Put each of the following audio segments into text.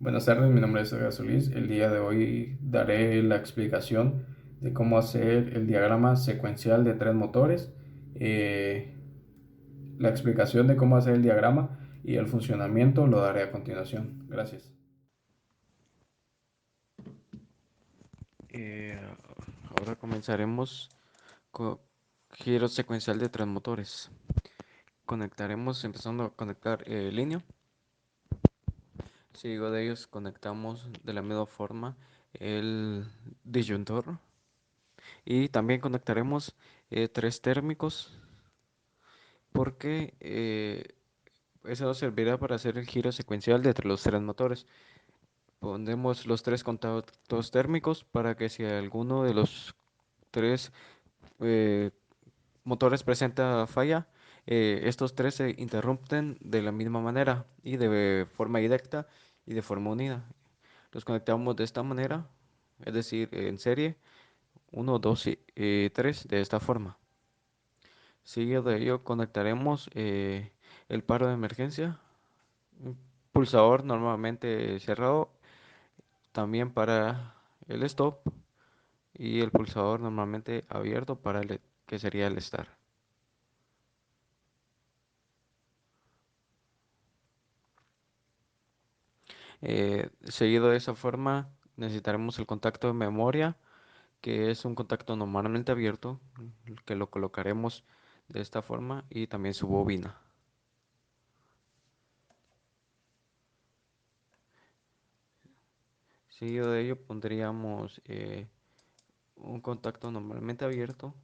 Buenas tardes, mi nombre es Edgar Solís. El día de hoy daré la explicación de cómo hacer el diagrama secuencial de tres motores, eh, la explicación de cómo hacer el diagrama y el funcionamiento lo daré a continuación. Gracias. Eh, Ahora comenzaremos con giro secuencial de tres motores. Conectaremos empezando a conectar línea. Seguido de ellos conectamos de la misma forma el disyuntor y también conectaremos tres térmicos porque eso nos servirá para hacer el giro secuencial de los tres motores. Pondremos los tres contactos térmicos para que si alguno de los tres eh, motores presenta falla, estos tres se interrumpen de la misma manera y de forma directa y de forma unida. Los conectamos de esta manera, es decir, en serie, uno 2 y 3 de esta forma. Seguido de ello conectaremos el paro de emergencia, un pulsador normalmente cerrado, también para el stop y el pulsador normalmente abierto para el que sería el start. Seguido de esa forma, necesitaremos el contacto de memoria, que es un contacto normalmente abierto, que lo colocaremos de esta forma, y también su bobina. Seguido de ello, pondríamos un contacto normalmente abierto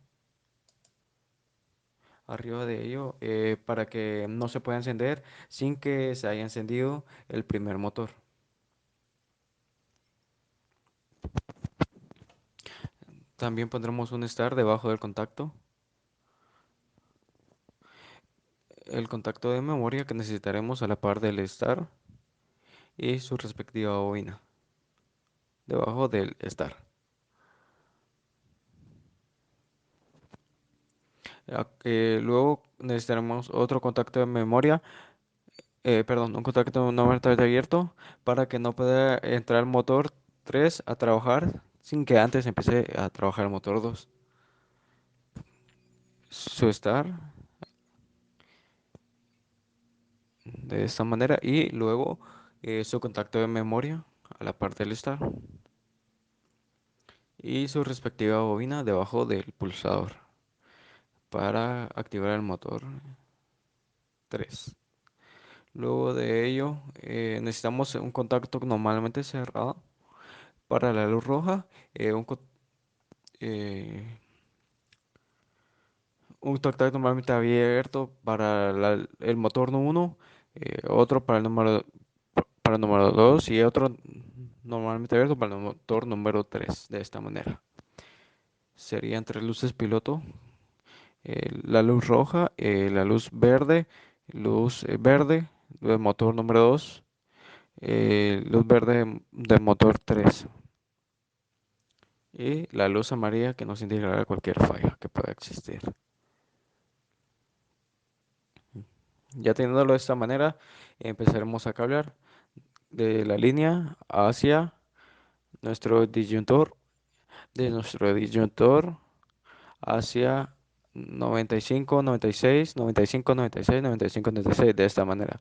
arriba de ello para que no se pueda encender sin que se haya encendido el primer motor. También pondremos un start debajo del contacto, el contacto de memoria que necesitaremos a la par del start y su respectiva bobina debajo del start. Luego necesitaremos otro contacto de memoria, perdón, un contacto normalmente abierto para que no pueda entrar el motor 3 a trabajar sin que antes empiece a trabajar el motor 2. Su start de esta manera y luego su contacto de memoria a la parte del start y su respectiva bobina debajo del pulsador para activar el motor 3. Luego de ello necesitamos un contacto normalmente cerrado para la luz roja, eh, un contacto normalmente abierto para el motor 1, otro para el número 2 y otro normalmente abierto para el motor número 3. De esta manera serían tres luces piloto: la luz roja, la luz verde, luz verde del motor número 2, luz verde del motor 3 y la luz amarilla que nos indicará cualquier falla que pueda existir. Ya teniéndolo de esta manera, empezaremos a cablear de la línea hacia nuestro disyuntor, de nuestro disyuntor hacia 95, 96, 95, 96, 95, 96, de esta manera.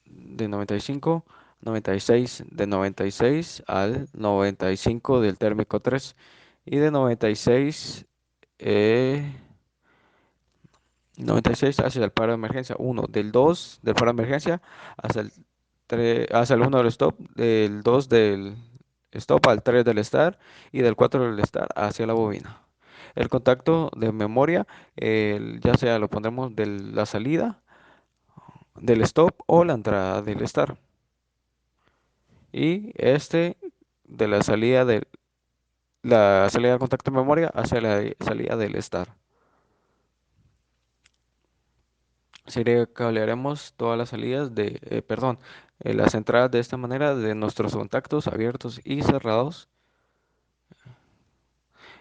De 95, 96, de 96 al 95 del térmico 3 y de 96 eh, 96 hacia el paro de emergencia uno, del 2 del paro de emergencia hacia el 3, hacia el 1 del stop, del 2 del stop al 3 del start y del 4 del start hacia la bobina. El contacto de memoria, ya sea lo pondremos de la salida del stop o la entrada del start. Y este de la salida de contacto de memoria hacia la salida del start. Cablearemos todas las salidas perdón, las entradas de esta manera de nuestros contactos abiertos y cerrados.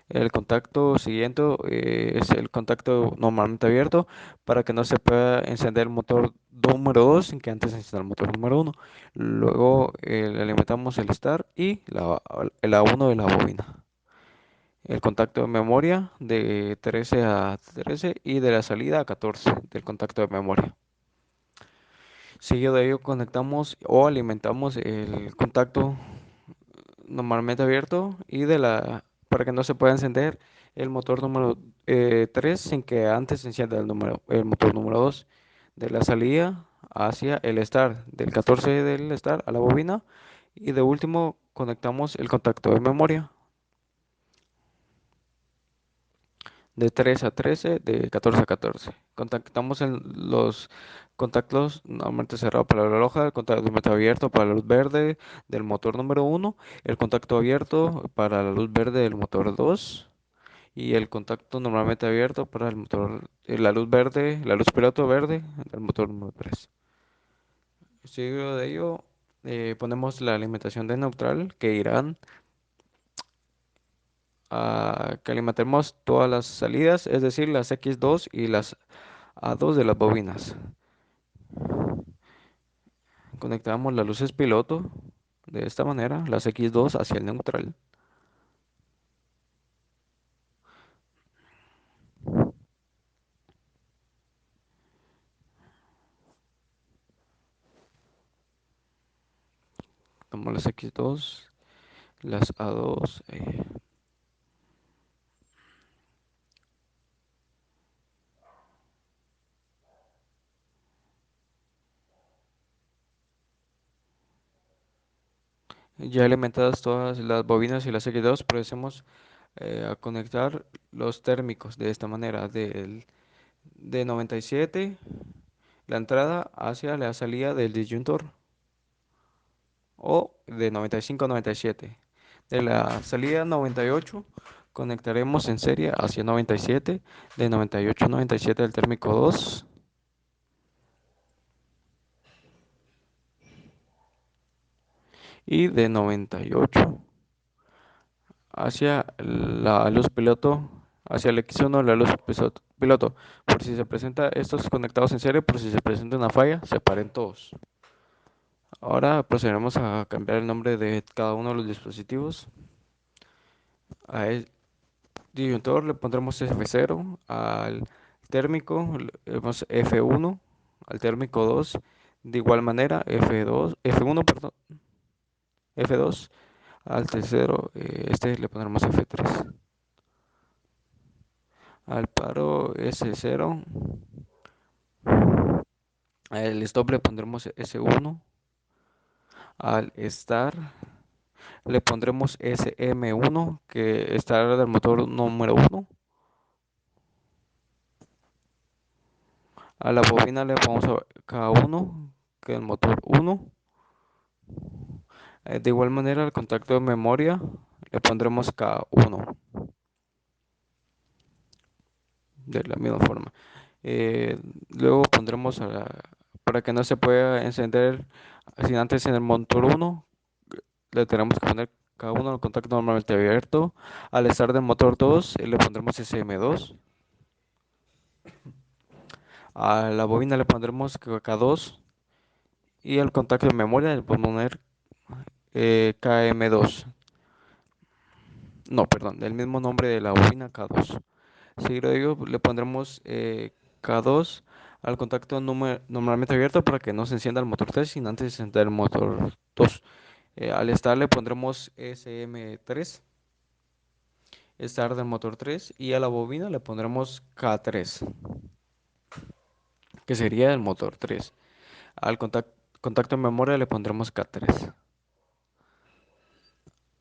El contacto siguiente es el contacto normalmente abierto para que no se pueda encender el motor número 2 sin que antes se encienda el motor número uno. Luego le alimentamos el start y el A1 de la bobina. El contacto de memoria de 13 a 13 y de la salida a 14 del contacto de memoria. Seguido de ello conectamos o alimentamos el contacto normalmente abierto y para que no se pueda encender el motor número 3 sin que antes se encienda el motor número 2 de la salida hacia el start, del 14 del start a la bobina y de último conectamos el contacto de memoria de 3 a 13, de 14 a 14. Contactamos en los contactos normalmente cerrados para la luz roja, el contacto abierto para la luz verde del motor número uno, el contacto abierto para la luz verde del motor 2 y el contacto normalmente abierto para el motor, la luz verde, la luz piloto verde del motor número 3. Seguido de ello, ponemos la alimentación de neutral que irán a que alimentemos todas las salidas, es decir, las X2 y las A2 de las bobinas. Conectamos las luces piloto de esta manera, las X2 hacia el neutral. Tomamos las X2, las A2. Ya alimentadas todas las bobinas y las X2, procedemos a conectar los térmicos de esta manera, de 97, la entrada hacia la salida del disyuntor, o de 95 a 97. De la salida 98 conectaremos en serie hacia 97, de 98 a 97 el térmico 2 y de 98 hacia la luz piloto, hacia el X1 la luz piloto. Por si se presenta estos conectados en serie, por si se presenta una falla, separen todos. Ahora procederemos a cambiar el nombre de cada uno de los dispositivos. A el disyuntor le pondremos F0, al térmico le ponemos F1, al térmico 2, de igual manera F2, F1, perdón, F2, al tercero le pondremos F3. Al paro S0, al stop le pondremos S1, al star le pondremos SM1, que estará del motor número 1. A la bobina le ponemos K1, que es el motor 1. De igual manera, al contacto de memoria le pondremos K1, de la misma forma. Luego pondremos para que no se pueda encender sin antes en el motor 1, le tenemos que poner K1 al contacto normalmente abierto. Al estar del motor 2, le pondremos SM2. A la bobina le pondremos K2 y al contacto de memoria le podemos poner KM2. No, perdón, el mismo nombre de la bobina K2. Seguido de ello le pondremos K2 al contacto normalmente abierto para que no se encienda el motor 3 sin antes encender el motor 2. Al estar le pondremos SM3, estar del motor 3, y a la bobina le pondremos K3, que sería el motor 3. Al contacto de memoria le pondremos K3.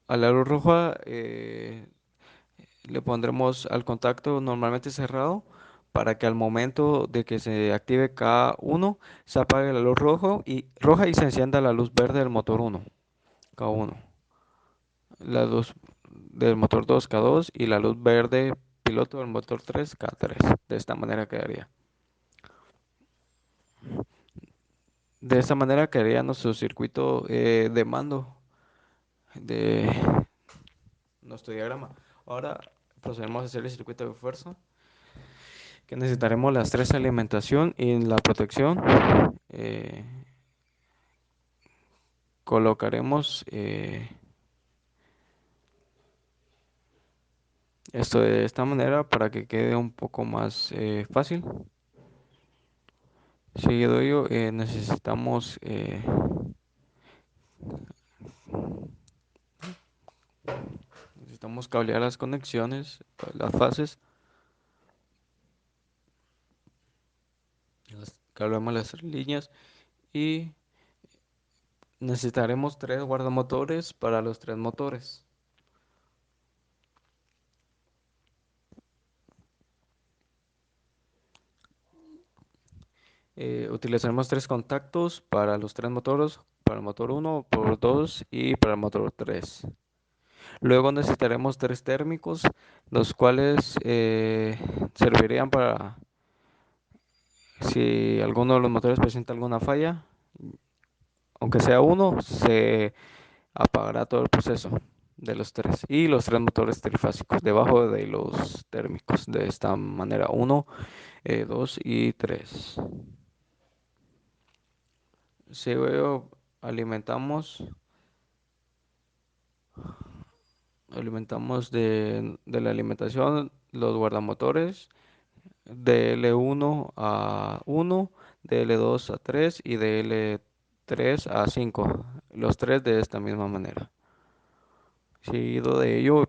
A la luz roja le pondremos al contacto normalmente cerrado para que al momento de que se active K1 se apague la luz roja y se encienda la luz verde del motor 1, K1. La luz del motor 2, K2, y la luz verde piloto del motor 3, K3. De esta manera quedaría. De esta manera quedaría nuestro circuito de mando de nuestro diagrama. Ahora procedemos a hacer el circuito de fuerza, que necesitaremos las tres alimentación y la protección. Eh, Colocaremos esto de esta manera para que quede un poco más fácil. Seguido de ello, necesitamos cablear las conexiones, las fases. Cableamos las tres líneas y necesitaremos tres guardamotores para los tres motores. Utilizaremos tres contactos para los tres motores, para el motor 1, motor 2 y para el motor 3. Luego necesitaremos tres térmicos, los cuales servirían para si alguno de los motores presenta alguna falla, aunque sea uno, se apagará todo el proceso de los tres y los tres motores trifásicos debajo de los térmicos de esta manera: 1, 2 y 3. Si luego alimentamos de la alimentación los guardamotores de L1 a 1, de L2 a 3 y de L3 a 5, los tres de esta misma manera. Seguido de ello,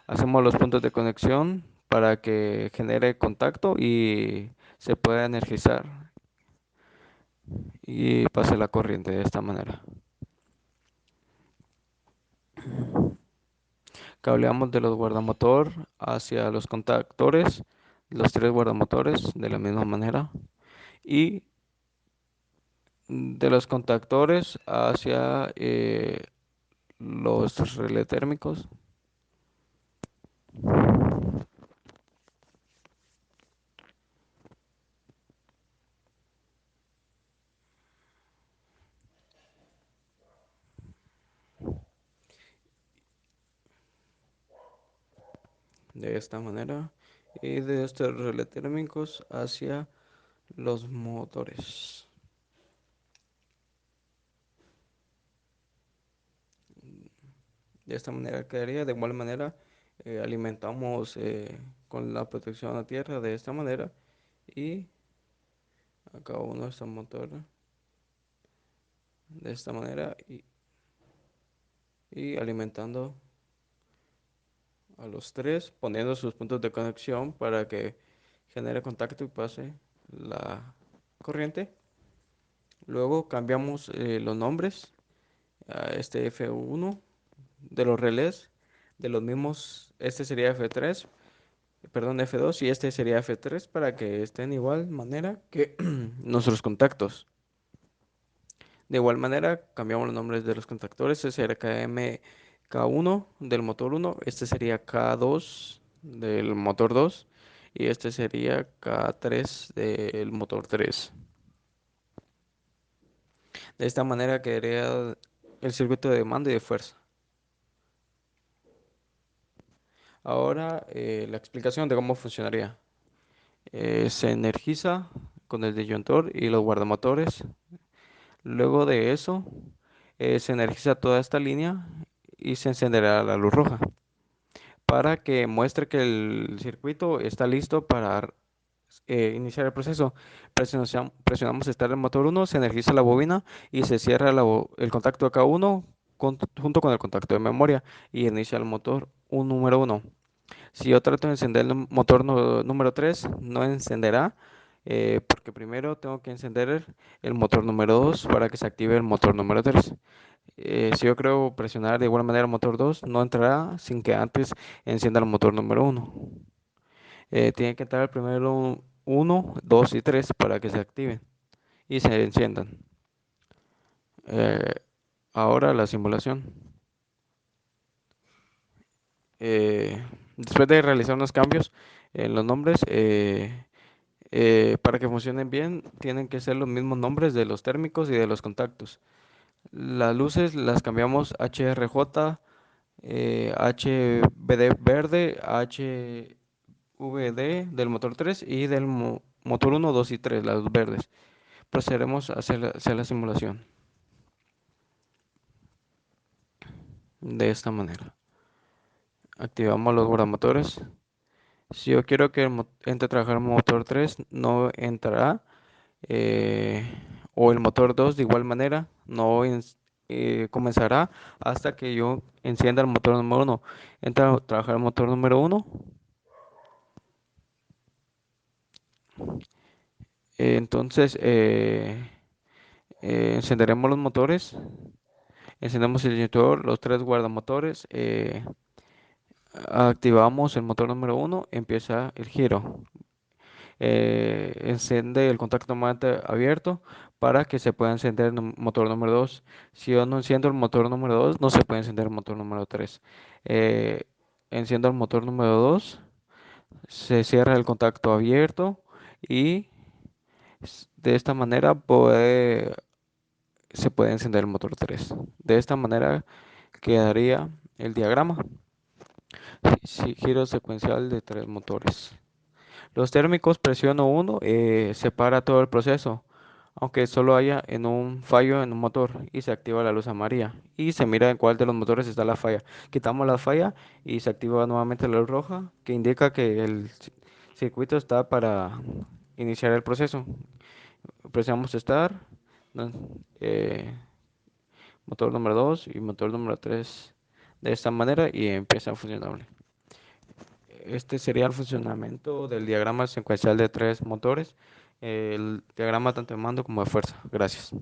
hacemos los puntos de conexión para que genere contacto y se pueda energizar y pase la corriente de esta manera. Cableamos de los guardamotor hacia los contactores, los tres guardamotores de la misma manera, y de los contactores hacia los relé térmicos. De esta manera, y de estos relé térmicos hacia los motores. De esta manera quedaría. De igual manera, alimentamos con la protección a tierra de esta manera, y a cada uno de estos motores de esta manera, y alimentando a los tres, poniendo sus puntos de conexión para que genere contacto y pase la corriente. Luego cambiamos los nombres a este F1 de los relés, de los mismos. Este sería F3, perdón, F2, y este sería F3, para que estén de igual manera que nuestros contactos. De igual manera, cambiamos los nombres de los contactores. Este sería K1 del motor 1, este sería K2 del motor 2 y este sería K3 del motor 3. De esta manera quedaría el circuito de demanda y de fuerza. Ahora la explicación de cómo funcionaría. Se energiza con el disyuntor y los guardamotores. Luego de eso, se energiza toda esta línea y se encenderá la luz roja para que muestre que el circuito está listo para iniciar el proceso. Presionamos Start el motor 1, se energiza la bobina y se cierra el contacto de K1 junto con el contacto de memoria y inicia el motor número 1. Si yo trato de encender el motor número 3, no encenderá, porque primero tengo que encender el motor número 2 para que se active el motor número 3. Si yo creo presionar de igual manera el motor 2, no entrará sin que antes encienda el motor número 1. Tiene que entrar el primero 1, 2 y 3 para que se activen y se enciendan. Ahora la simulación. Después de realizar unos cambios en los nombres, para que funcionen bien, tienen que ser los mismos nombres de los térmicos y de los contactos. Las luces las cambiamos HRJ HVD verde, HVD del motor 3 y del motor 1, 2 y 3, las dos verdes. Procederemos a hacer la simulación de esta manera. Activamos los guardamotores. Si yo quiero que entre a trabajar el motor 3, no entrará. eh, o el motor 2 de igual manera, no comenzará hasta que yo encienda el motor número 1. Entra a trabajar el motor número 1. Entonces encenderemos los motores. Encendemos el inyector, los tres guardamotores. Activamos el motor número 1. Empieza el giro. Enciende el contacto tomate abierto para que se pueda encender el motor número 2. Si yo no enciendo el motor número 2, no se puede encender el motor número 3. Eh, Enciendo el motor número 2, se cierra el contacto abierto y de esta manera se puede encender el motor 3. De esta manera quedaría el diagrama. Giro secuencial de tres motores. Los térmicos, presiono 1, separa todo el proceso, aunque solo haya en un fallo en un motor y se activa la luz amarilla y se mira en cuál de los motores está la falla. Quitamos la falla y se activa nuevamente la luz roja que indica que el circuito está para iniciar el proceso. Presionamos Start, ¿no? eh, motor número 2 y motor número 3 de esta manera y empieza a funcionar. Este sería el funcionamiento del diagrama secuencial de tres motores, el diagrama tanto de mando como de fuerza. Gracias.